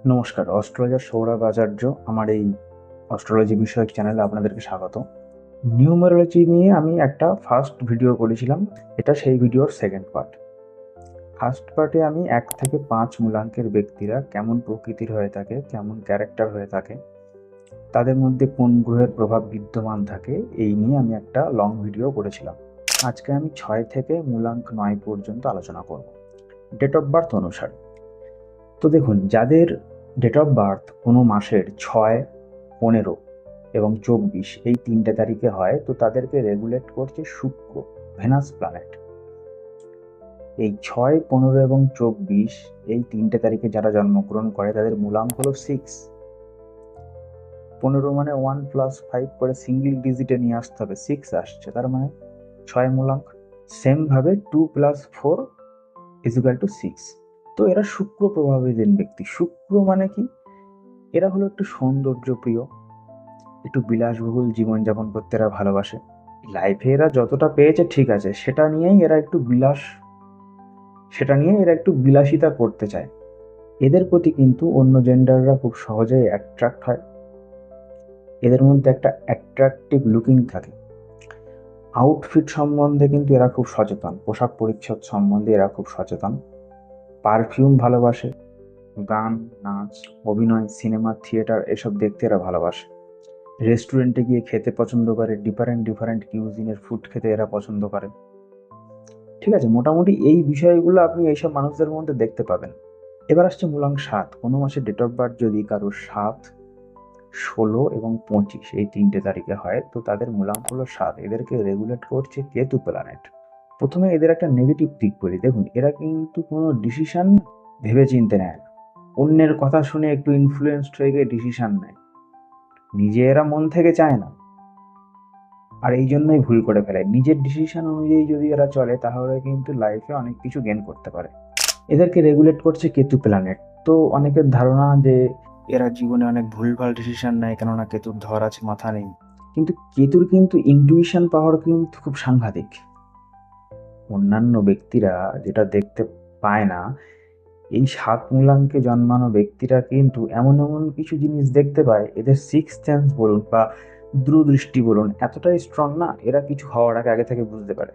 নমস্কার, অস্ট্রোলজার সৌরভ আচার্য আমার এই অস্ট্রোলজি বিষয়ক চ্যানেলে আপনাদেরকে স্বাগত। নিউমারোলজি নিয়ে আমি একটা ফার্স্ট ভিডিও করেছিলাম, এটা সেই ভিডিওর সেকেন্ড পার্ট। ফার্স্ট পার্টে আমি 1 থেকে 5 মূলাঙ্কের ব্যক্তিরা কেমন প্রকৃতির হয়ে থাকে, কেমন ক্যারেক্টার হয়ে থাকে, তাদের মধ্যে কোন গ্রহের প্রভাব বিদ্যমান থাকে, এই নিয়ে আমি একটা লং ভিডিও করেছিলাম। আজকে আমি 6 থেকে মূলাঙ্ক 9 পর্যন্ত আলোচনা করব ডেট অফ বার্থ অনুসারে। তো দেখুন, যাদের ডেট অফ বার্থ কোনো মাসের 6, 15 এবং 24 এই 3টে তারিখে হয়, তো তাদেরকে রেগুলেট করছে শুক্র, ভেনাস প্ল্যানেট। এই 6, 15 এবং 24 এই 3টে তারিখে যারা জন্মগ্রহণ করে তাদের মূলাঙ্ক হলো 6। 15 মানে 1+5 করে সিঙ্গেল ডিজিটে নিয়ে আসতে হবে, 6 আসছে, তার মানে 6 মূলাঙ্ক। সেম ভাবে 2+4 = 6। তো এরা শুক্র প্রভাবিত ব্যক্তি। শুক্র মানে কি? এরা হলো একটু সৌন্দর্য প্রিয়, একটু বিলাসবহুল জীবনযাপন করতে এরা ভালোবাসে। লাইফে এরা যতটা পেয়েছে ঠিক আছে, সেটা নিয়ে এরা একটু বিলাসিতা করতে চায়। এদের প্রতি কিন্তু অন্য জেন্ডাররা খুব সহজেই অ্যাট্রাক্ট হয়। এদের মধ্যে একটা অ্যাট্রাকটিভ লুকিং থাকে। আউটফিট সম্বন্ধে কিন্তু এরা খুব সচেতন, পোশাক পরিচ্ছদ সম্বন্ধে এরা খুব সচেতন। পারফিউম ভালোবাসে, গান, নাচ, অভিনয়, সিনেমা, থিয়েটার এসব দেখতে এরা ভালোবাসে। রেস্টুরেন্টে গিয়ে খেতে পছন্দ করে, ডিফারেন্ট ডিফারেন্ট কিউজিনের ফুড খেতে এরা পছন্দ করে। ঠিক আছে, মোটামুটি এই বিষয়গুলো আপনি এইসব মানুষদের মধ্যে দেখতে পাবেন। এবার আসছে মূলাঙ্ক 7। কোনো মাসে ডেট অফ বার্থ যদি কারোর 7, 16 এবং 25 এই 3টে তারিখে হয়, তো তাদের মূলাঙ্ক হলো 7। এদেরকে রেগুলেট করছে কেতু প্ল্যানেট। প্রথমে এদের একটা নেগেটিভ দিক বলি। দেখুন, এরা কিন্তু কোনো ডিসিশন ভেবে চিনতে নেয় না। অন্যের কথা শুনে একটু ইনফ্লুয়েন্সড হয়ে গিয়ে ডিসিশন নেয়, নিজে এরা মন থেকে চায় না, আর এই জন্যই ভুল করে ফেলে। নিজের ডিসিশন অনুযায়ী যদি এরা চলে তাহলে কিন্তু লাইফে অনেক কিছু গেন করতে পারে। এদেরকে রেগুলেট করছে কেতু প্ল্যানেট। তো অনেকের ধারণা যে এরা জীবনে অনেক ভুলভাল ডিসিশন নেয়, কেননা কেতুর ধর আছে, মাথা নেই। কিন্তু কেতুর কিন্তু ইনটুইশন পাওয়ার কিন্তু খুব সাংঘাতিক। অন্যান্য ব্যক্তিরা যেটা দেখতে পায় না, এই 7 মূলাঙ্কে জন্মানো ব্যক্তিরা কিন্তু এমন এমন কিছু জিনিস দেখতে পায়। এদের সিক্স সেন্স বলুন বা দূরদৃষ্টি বলুন, এতটাই স্ট্রং না, এরা কিছু হওয়ার আগে আগে থেকে বুঝতে পারে।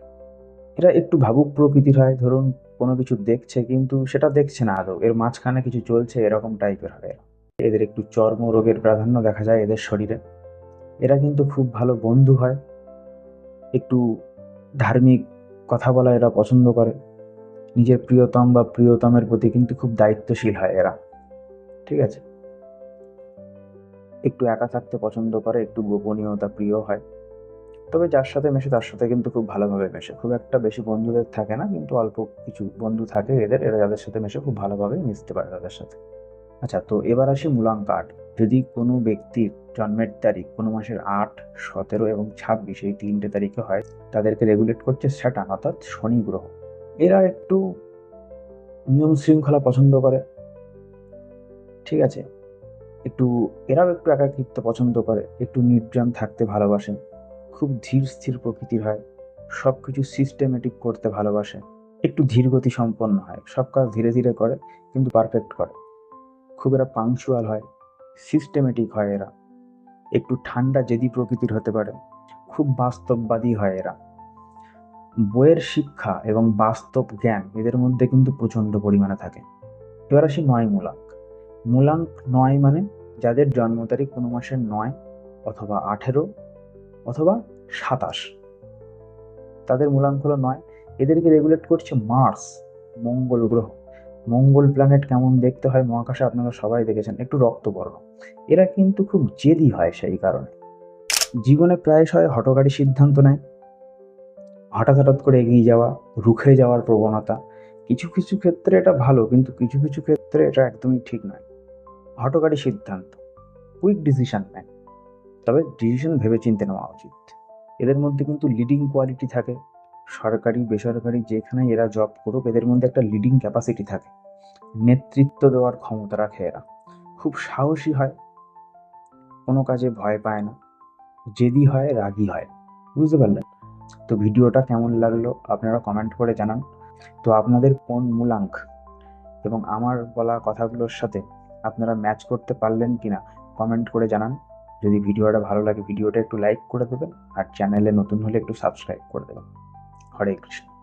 এরা একটু ভাবুক প্রকৃতির হয়। ধরুন, কোনো কিছু দেখছে কিন্তু সেটা দেখছে না আদৌ, এর মাঝখানে কিছু চলছে, এরকম টাইপের হয় এরা। এদের একটু চর্মরোগের প্রাধান্য দেখা যায় এদের শরীরে। এরা কিন্তু খুব ভালো বন্ধু হয়। একটু ধার্মিক কথা বলা এরা পছন্দ করে। নিজের প্রিয়তম বা প্রিয়তমের প্রতি কিন্তু খুব দায়িত্বশীল হয় এরা। ঠিক আছে, একটু একা থাকতে পছন্দ করে, একটু গোপনীয়তা প্রিয় হয়। তবে যার সাথে মেশে তার সাথে কিন্তু খুব ভালোভাবে মেশে। খুব একটা বেশি বন্ধুদের থাকে না, কিন্তু অল্প কিছু বন্ধু থাকে এদের। এরা যাদের সাথে মেশে খুব ভালোভাবে মিশতে পারে তাদের সাথে। আচ্ছা, তো এবার আসি মূলাঙ্ক 8। যদি কোনো ব্যক্তির জন্মের তারিখ কোনো মাসের 8, 17 এবং 26 এই 3টে তারিখে হয়, তাদেরকে রেগুলেট করছে স্যাটার্ন, অর্থাৎ শনি গ্রহ। এরা একটু নিয়ম শৃঙ্খলা পছন্দ করে। ঠিক আছে, এরাও একটু একাকিত্ব পছন্দ করে, একটু নির্জন থাকতে ভালোবাসে, খুব ধীর স্থির প্রকৃতির হয়, সবকিছু সিস্টেমেটিক করতে ভালোবাসে, একটু ধীরগতি সম্পন্ন হয়, সব কাজ ধীরে ধীরে করে কিন্তু পারফেক্ট করে। খুব এরা পাংচুয়াল হয়, সিস্টেমেটিক হয় এরা, একটু ঠান্ডা জেদি প্রকৃতির হতে পারে, খুব বাস্তববাদী হয় এরা। বইয়ের শিক্ষা এবং বাস্তব জ্ঞান এদের মধ্যে কিন্তু প্রচন্ড পরিমাণে থাকে। এবার আসি 9 মূলাঙ্ক। মূলাঙ্ক 9 মানে যাদের জন্ম তারিখ কোনো মাসের 9 অথবা 18 অথবা 27, তাদের মূলাঙ্ক হলো 9। এদেরকে রেগুলেট করছে মার্স, মঙ্গল গ্রহ। মঙ্গল প্ল্যানেট কেমন দেখতে হয় মহাকাশে আপনারা সবাই দেখেছেন, একটু রক্তবর্ণ। এরা কিন্তু খুব জেদি হয়, সেই কারণে জীবনে প্রায়শই হঠকারী সিদ্ধান্ত নেয়, হঠাৎ হঠাৎ করে এগিয়ে যাওয়া, রুখে যাওয়ার প্রবণতা। কিছু কিছু ক্ষেত্রে এটা ভালো, কিন্তু কিছু কিছু ক্ষেত্রে এটা একদমই ঠিক নয়। হঠকারী সিদ্ধান্ত, কুইক ডিসিশন নেয়, তবে ডিসিশন ভেবেচিন্তে নেওয়া উচিত। এদের মধ্যে কিন্তু লিডিং কোয়ালিটি থাকে। সরকারি বেসরকারি যেখানে এরা জব করুক, এদের মধ্যে একটা লিডিং ক্যাপাসিটি থাকে, নেতৃত্ব দেওয়ার ক্ষমতা রাখে এরা। খুব সাহসী হয়, কোনো কাজে ভয় পায় না, জেদি হয়, রাগী হয়। বুঝতে পারলেন? তো ভিডিওটা কেমন লাগলো আপনারা কমেন্ট করে জানান। তো আপনাদের কোন মূলাঙ্ক এবং আমার বলা কথাগুলোর সাথে আপনারা ম্যাচ করতে পারলেন কিনা কমেন্ট করে জানান। যদি ভিডিওটা ভালো লাগে ভিডিওটা একটু লাইক করে দেবেন, আর চ্যানেলে নতুন হলে একটু সাবস্ক্রাইব করে দেবেন। হরে কৃষ্ণ।